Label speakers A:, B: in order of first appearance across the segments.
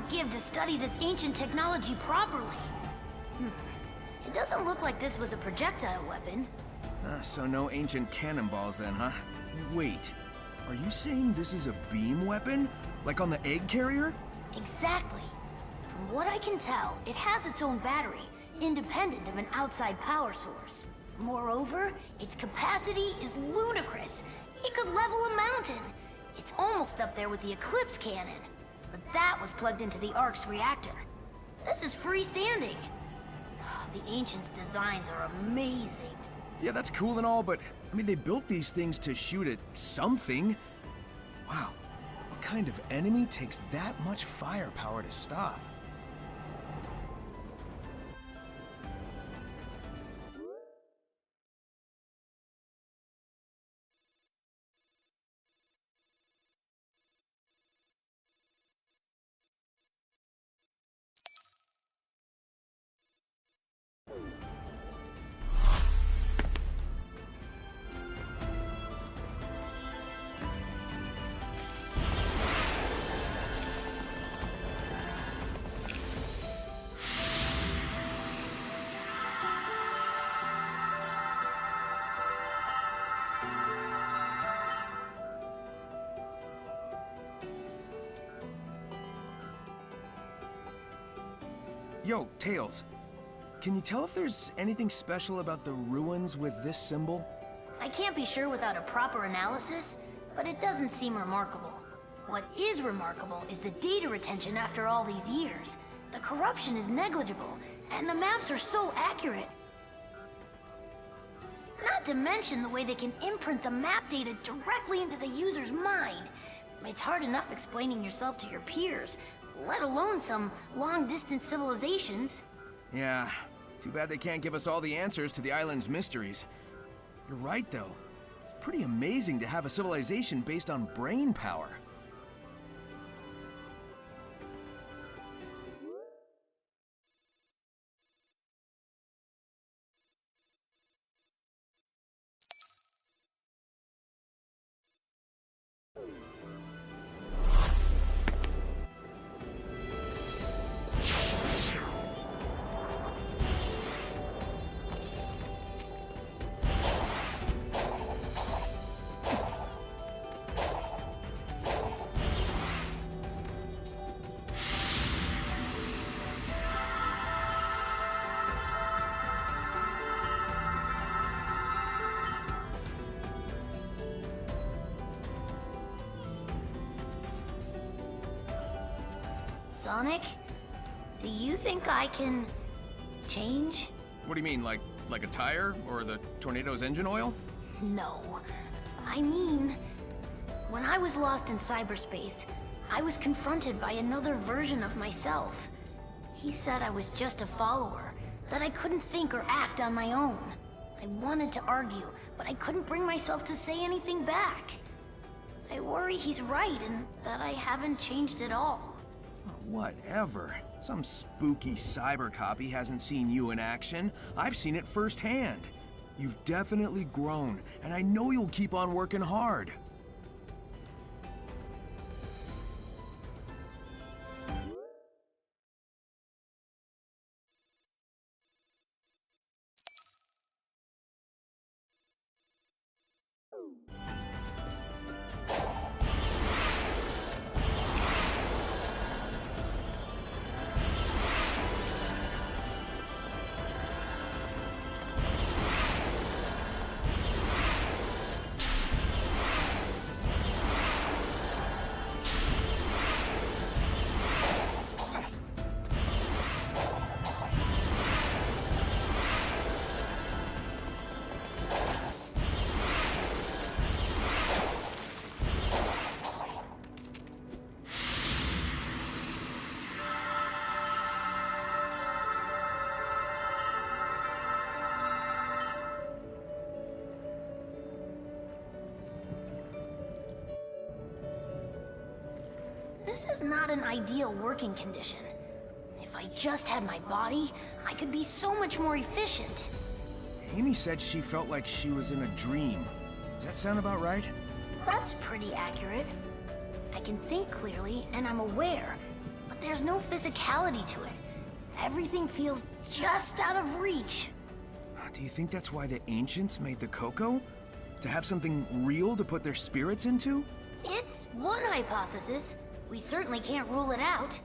A: wouldn't give to study this ancient technology properly. It doesn't look like this was a projectile weapon.
B: So no ancient cannonballs then, huh? Wait, are you saying this is a beam weapon? Like on the egg carrier?
A: Exactly. From what I can tell, it has its own battery, independent of an outside power source. Moreover, its capacity is ludicrous. It could level a mountain. It's almost up there with the Eclipse cannon. But that was plugged into the Ark's reactor. This is freestanding. The Ancients' designs are amazing.
B: Yeah, that's cool and all, but I mean, they built these things to shoot at something. Wow, what kind of enemy takes that much firepower to stop? Yo, Tails, can you tell if there's anything special about the ruins with this symbol?
A: I can't be sure without a proper analysis, but it doesn't seem remarkable. What is remarkable is the data retention after all these years. The corruption is negligible, and the maps are so accurate. Not to mention the way they can imprint the map data directly into the user's mind. It's hard enough explaining yourself to your peers, let alone some long-distance civilizations.
B: Yeah, too bad they can't give us all the answers to the island's mysteries. You're right, though. It's pretty amazing to have a civilization based on brain power.
A: Sonic, do you think I can change?
B: What do you mean, like a tire? Or the tornado's engine oil?
A: No. I mean, when I was lost in cyberspace, I was confronted by another version of myself. He said I was just a follower, that I couldn't think or act on my own. I wanted to argue, but I couldn't bring myself to say anything back. I worry he's right and that I haven't changed at all.
B: Whatever. Some spooky cyber copy hasn't seen you in action. I've seen it firsthand. You've definitely grown, and I know you'll keep on working hard.
A: This is not an ideal working condition. If I just had my body, I could be so much more efficient.
B: Amy said she felt like she was in a dream. Does that sound about right?
A: That's pretty accurate. I can think clearly, and I'm aware, but there's no physicality to it. Everything feels just out of reach.
B: Do you think that's why the ancients made the cocoa? To have something real to put their spirits into?
A: It's one hypothesis. We certainly can't rule it out.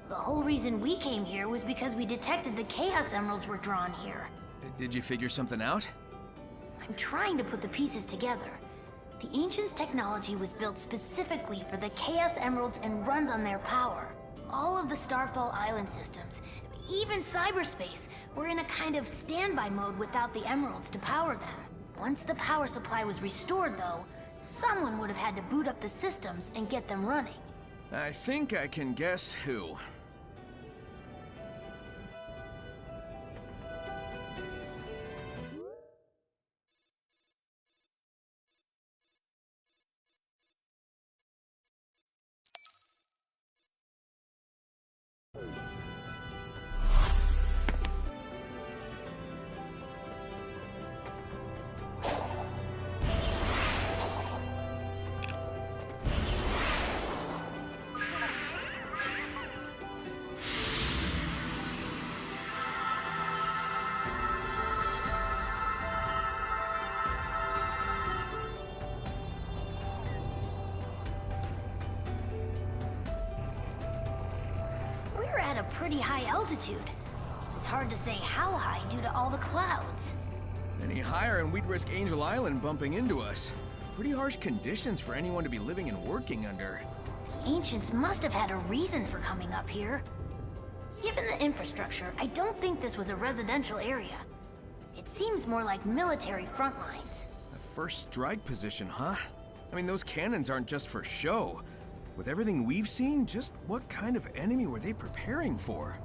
A: The whole reason we came here was because we detected the Chaos Emeralds were drawn here.
B: Did you figure something out?
A: I'm trying to put the pieces together. The Ancients' technology was built specifically for the Chaos Emeralds and runs on their power. All of the Starfall Island systems, even cyberspace, were in a kind of standby mode without the Emeralds to power them. Once the power supply was restored, though, someone would have had to boot up the systems and get them running.
B: I think I can guess who.
A: At a pretty high altitude. It's hard to say how high due to all the clouds.
B: Any higher and we'd risk Angel Island bumping into us. Pretty harsh conditions for anyone to be living and working under.
A: The Ancients must have had a reason for coming up here. Given the infrastructure, I don't think this was a residential area. It seems more like military front lines.
B: A first strike position, huh? I mean, those cannons aren't just for show. With everything we've seen, just what kind of enemy were they preparing for?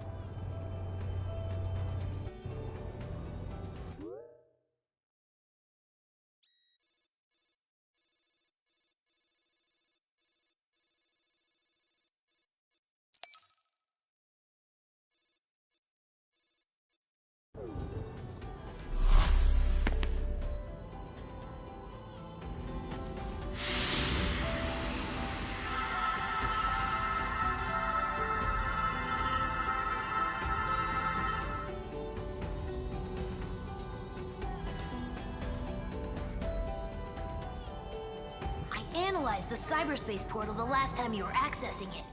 A: analyzed the cyberspace portal the last time you were accessing it.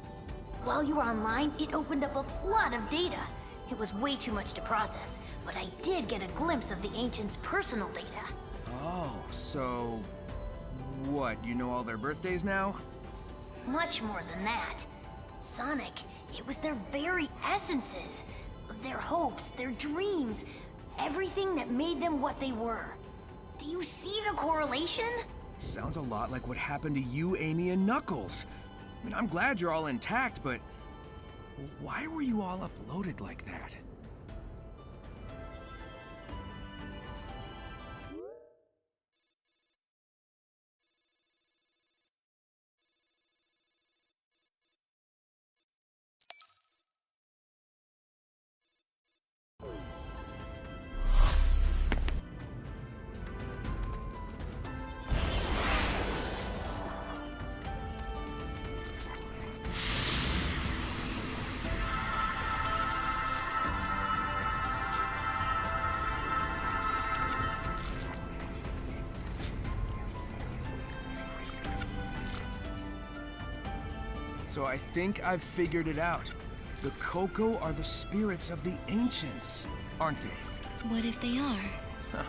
A: While you were online, it opened up a flood of data. It was way too much to process, but I did get a glimpse of the Ancients' personal data.
B: Oh, so... what, you know all their birthdays now?
A: Much more than that. Sonic, it was their very essences. Their hopes, their dreams, everything that made them what they were. Do you see the correlation?
B: Sounds a lot like what happened to you, Amy, and Knuckles. I mean, I'm glad you're all intact, but why were you all uploaded like that? So I think I've figured it out. The Coco are the spirits of the Ancients, aren't they?
C: What if they are?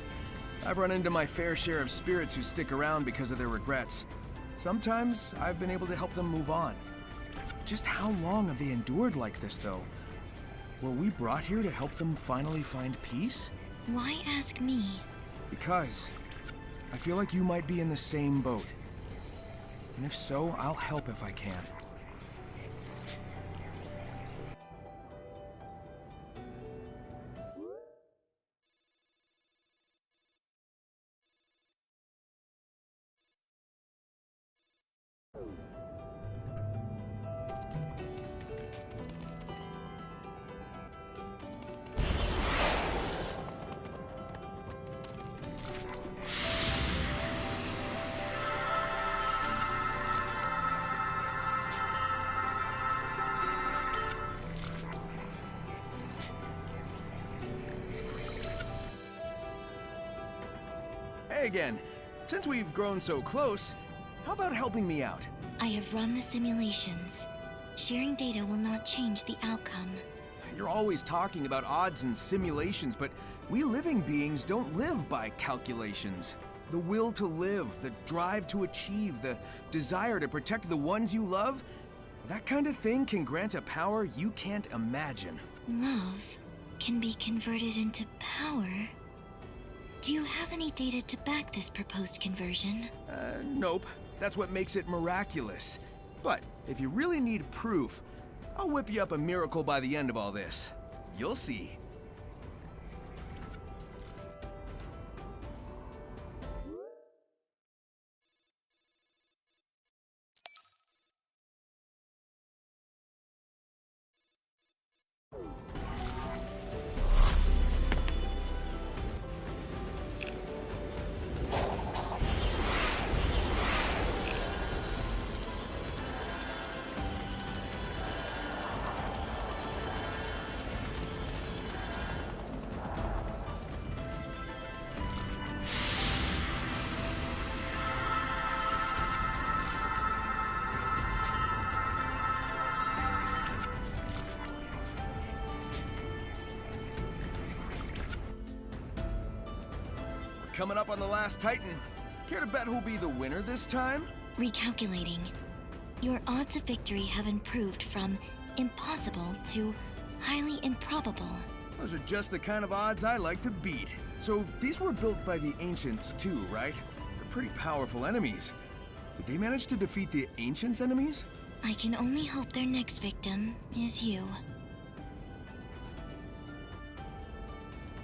B: I've run into my fair share of spirits who stick around because of their regrets. Sometimes I've been able to help them move on. Just how long have they endured like this, though? Were we brought here to help them finally find peace?
C: Why ask me?
B: Because I feel like you might be in the same boat. And if so, I'll help if I can. Hey again. Since we've grown so close, how about helping me out?
C: I have run the simulations. Sharing data will not change the outcome.
B: You're always talking about odds and simulations, but we living beings don't live by calculations. The will to live, the drive to achieve, the desire to protect the ones you love, that kind of thing can grant a power you can't imagine.
C: Love can be converted into power. Do you have any data to back this proposed conversion?
B: Nope. That's what makes it miraculous. But if you really need proof, I'll whip you up a miracle by the end of all this. You'll see. Coming up on the last Titan. Care to bet who'll be the winner this time?
C: Recalculating. Your odds of victory have improved from impossible to highly improbable.
B: Those are just the kind of odds I like to beat. So these were built by the Ancients too, right? They're pretty powerful enemies. Did they manage to defeat the Ancients' enemies?
C: I can only hope their next victim is you.